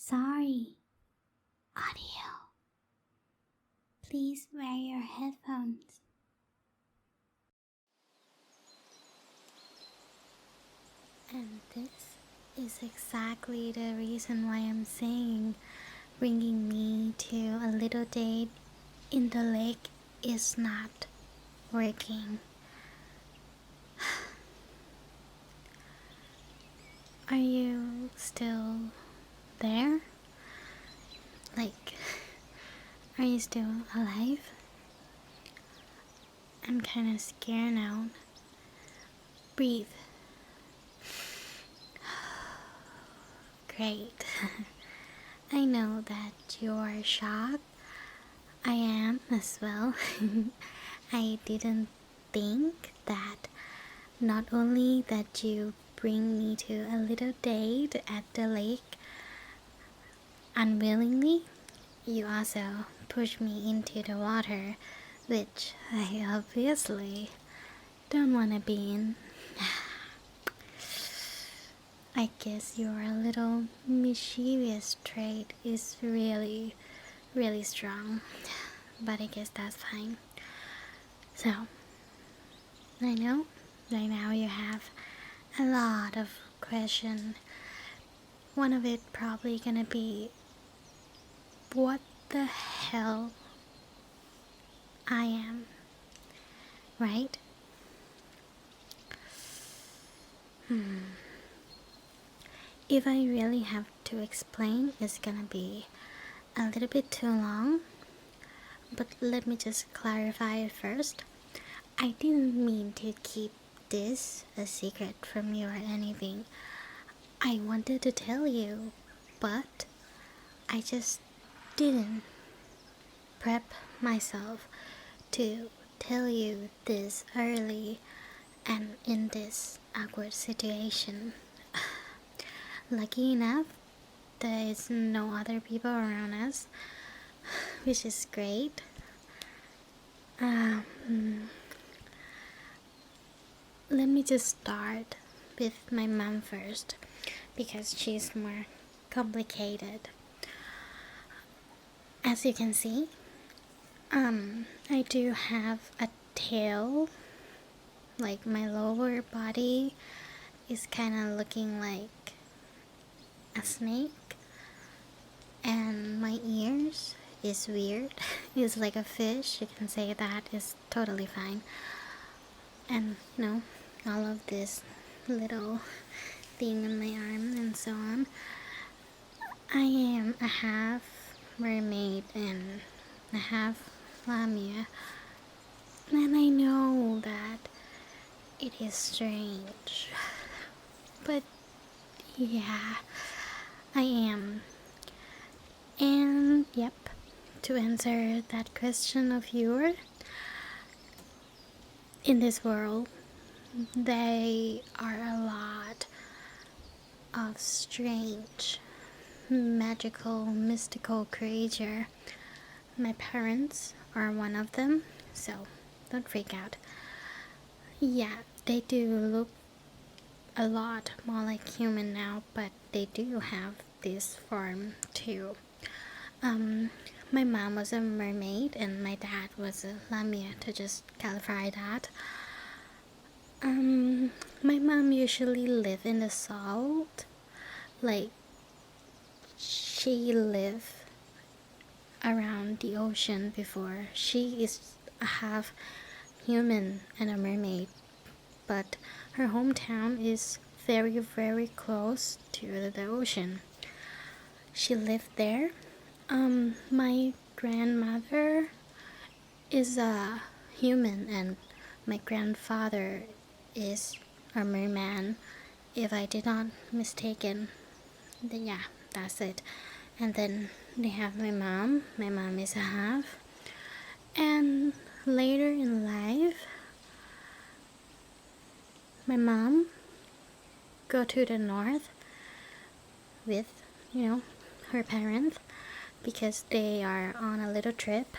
Sorry. Audio. Please wear your headphones. And this is exactly the reason why I'm saying bringing me to a little date in the lake is not working. Are you still there? Like, are you still alive? I'm kinda scared now. Breathe. Great. I know that you're shocked. I am as well. I didn't think that not only that you bring me to a little date at the lake unwillingly, you also push me into the water, which I obviously don't want to be in. I guess your little mischievous trait is really strong, but I guess that's fine. So, I know right now you have a lot of questions. One of it probably gonna be, what the hell I am, right? If I really have to explain, it's gonna be a little bit too long, but let me just clarify it first. I didn't mean to keep this a secret from you or anything. I wanted to tell you, but I just didn't prep myself to tell you this early and in this awkward situation. Lucky enough, there is no other people around us, which is great. Let me just start with my mom first, because she's more complicated. As you can see, I do have a tail. Like, my lower body is kind of looking like a snake, and my ears is weird. It's like a fish. You can say that is totally fine. And all of this little thing on my arm and so on. I am a half mermaid and a half Lamia, and I know that it is strange, but yeah, I am. And yep, to answer that question of yours, in this world there are a lot of strange, magical, mystical creature. My parents are one of them, so don't freak out. Yeah, they do look a lot more like human now, but they do have this form too. My mom was a mermaid and my dad was a Lamia, to just clarify that. My mom usually live in the salt, like she lived around the ocean before. She is a half human and a mermaid, but her hometown is very close to the ocean. She lived there. My grandmother is a human and my grandfather is a merman, if I did not mistaken. Then yeah, that's it. And then they have my mom. My mom is a half. And later in life, my mom go to the north with, her parents, because they are on a little trip.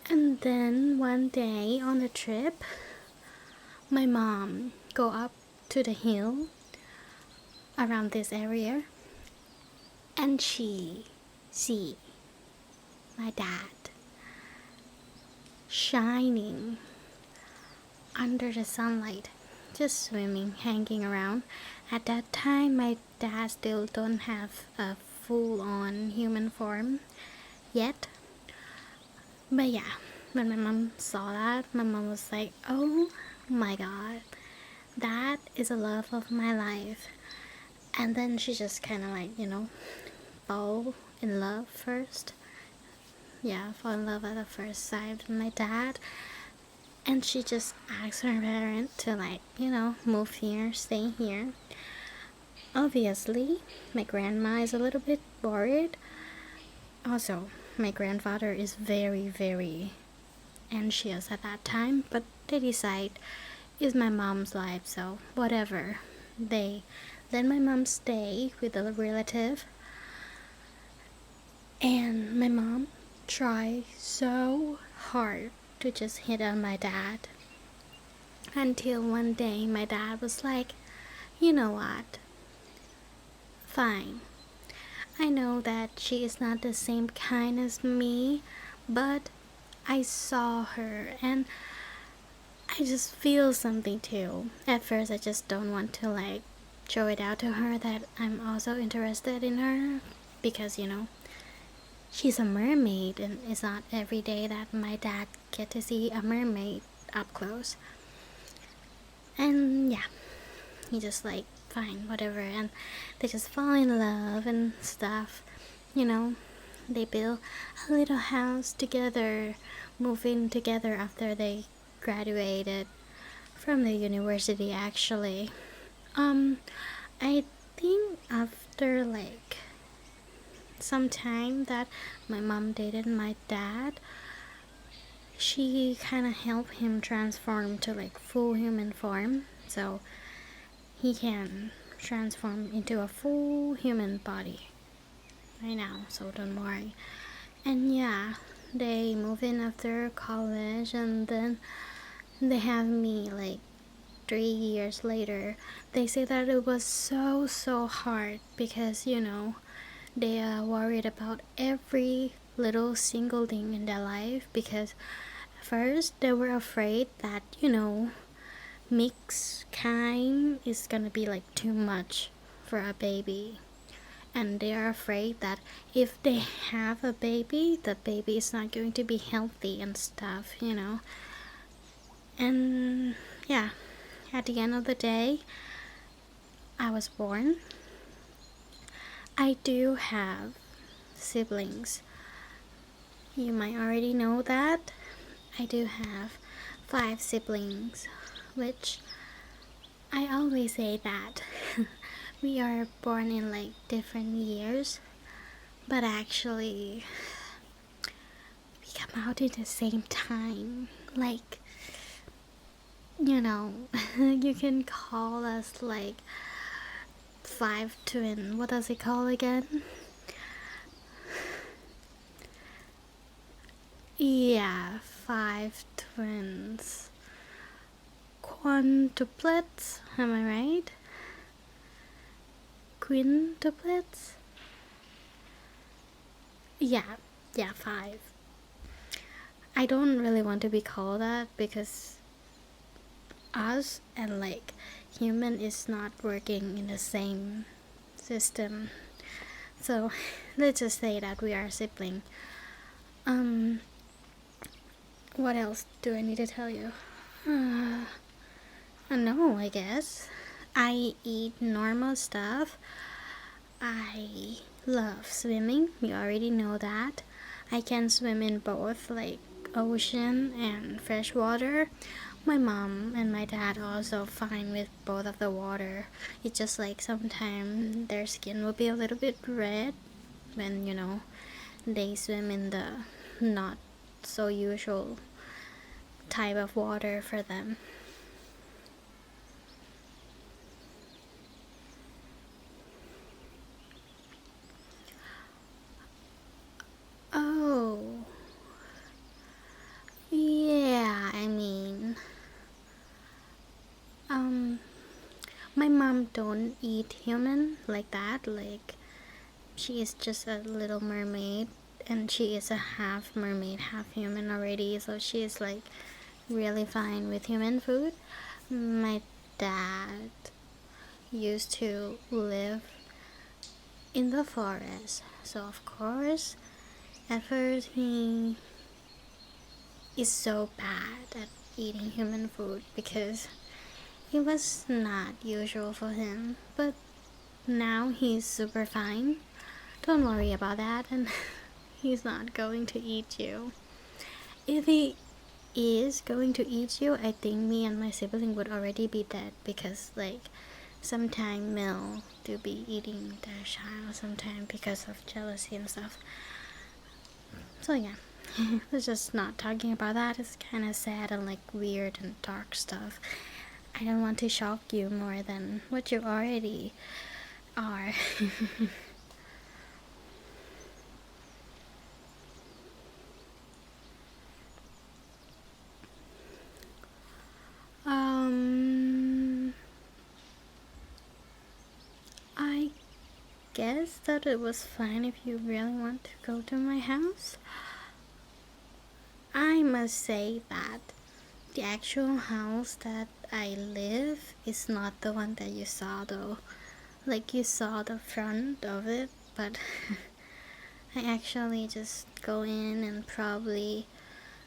And then one day on the trip, my mom go up to the hill around this area and she see my dad shining under the sunlight, just swimming, hanging around. At that time, my dad still don't have a full-on human form yet. But yeah, when my mom saw that, my mom was like, oh my god, that is the love of my life. And then she just kind of like, fall in love first. Yeah, fall in love at the first sight with my dad. And she just asked her parent to like, move here, stay here. Obviously, my grandma is a little bit worried. Also, my grandfather is very, very anxious at that time, but they decide it's my mom's life, so whatever. They let my mom stay with a relative, and my mom tried so hard to just hit on my dad, until one day my dad was like, you know what, fine, I know that she is not the same kind as me, but I saw her and I just feel something too. At first I just don't want to like show it out to her that I'm also interested in her, because she's a mermaid, and it's not every day that my dad get to see a mermaid up close. And yeah, he just like, fine, whatever, and they just fall in love and stuff. They build a little house together, move in together after they graduated from the university actually. I think after like some time that my mom dated my dad, she kind of helped him transform to like full human form, so he can transform into a full human body right now, so don't worry. And yeah, they move in after college, and then they have me like 3 years later. They say that it was so hard because they are worried about every little single thing in their life, because first they were afraid that mixed kind is gonna be like too much for a baby, and they are afraid that if they have a baby, the baby is not going to be healthy and stuff. And yeah, at the end of the day, I was born. I do have siblings. You might already know that. I do have 5 siblings, which I always say that we are born in like different years, but actually we come out at the same time. Like, you can call us like 5 twin. What does it call again? Yeah, 5 twins. Quintuplets, am I right? Quintuplets? Yeah, 5. I don't really want to be called that because us and like human is not working in the same system. So let's just say that we are a sibling. What else do I need to tell you? No, I guess. I eat normal stuff. I love swimming. You already know that. I can swim in both like ocean and fresh water. My mom and my dad are also fine with both of the water. It's just like sometimes their skin will be a little bit red when they swim in the not so usual type of water for them. Oh, yeah, I mean, my mom don't eat human like that. Like, she is just a little mermaid, and she is a half mermaid, half human already, so she is like really fine with human food. My dad used to live in the forest, so of course at first he is so bad at eating human food because it was not usual for him, but now he's super fine. Don't worry about that, and he's not going to eat you. If he is going to eat you, I think me and my sibling would already be dead, because like sometimes Mel do be eating their child sometimes because of jealousy and stuff. So yeah, let's just not talking about that. It's kind of sad and like weird and dark stuff. I don't want to shock you more than what you already are. I guess that it was fine if you really want to go to my house. I must say that the actual house that I live is not the one that you saw though. Like you saw the front of it, but I actually just go in and probably,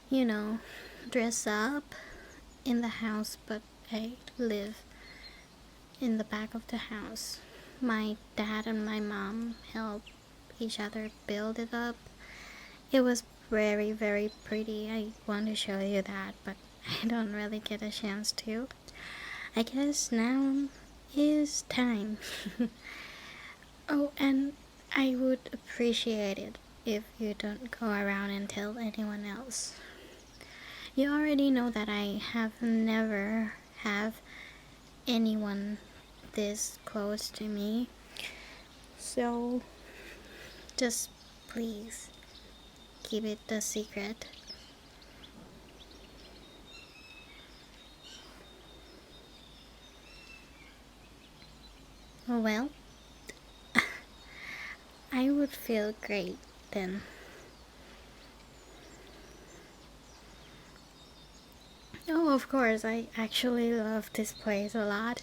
you know, dress up in the house, but I live in the back of the house. My dad and my mom help each other build it up. It was very, very pretty. I want to show you that, but I don't really get a chance to. I guess now is time. Oh, and I would appreciate it if you don't go around and tell anyone else. You already know that I have never have anyone this close to me, so just please keep it a secret. Well, I would feel great then. Oh, of course, I actually love this place a lot.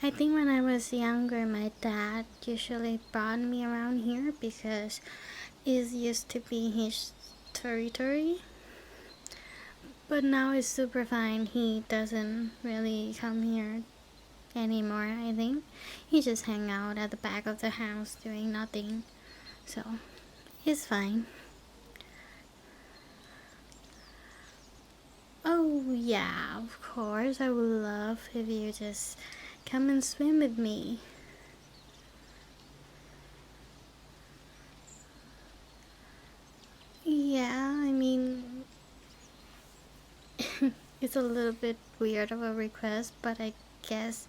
I think when I was younger, my dad usually brought me around here because it used to be his territory. But now it's super fine. He doesn't really come here anymore, I think. He just hang out at the back of the house doing nothing. So, it's fine. Oh yeah, of course. I would love if you just come and swim with me. Yeah, I mean, it's a little bit weird of a request, but I guess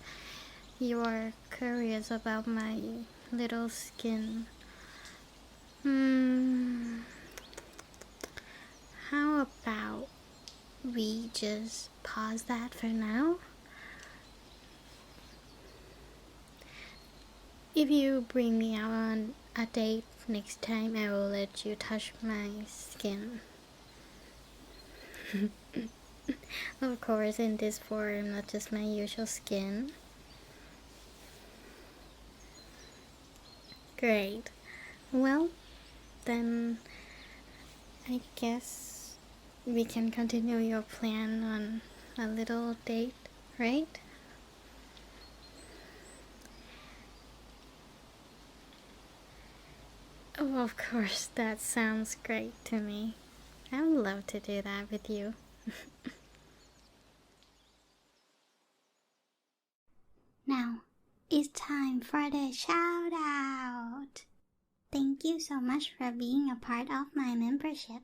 you are curious about my little skin. How about we just pause that for now? If you bring me out on a date next time, I will let you touch my skin. Of course, in this form, not just my usual skin. Great. Well, then I guess we can continue your plan on a little date, right? Oh, of course, that sounds great to me. I would love to do that with you. Now, it's time for the shout out. Thank you so much for being a part of my membership.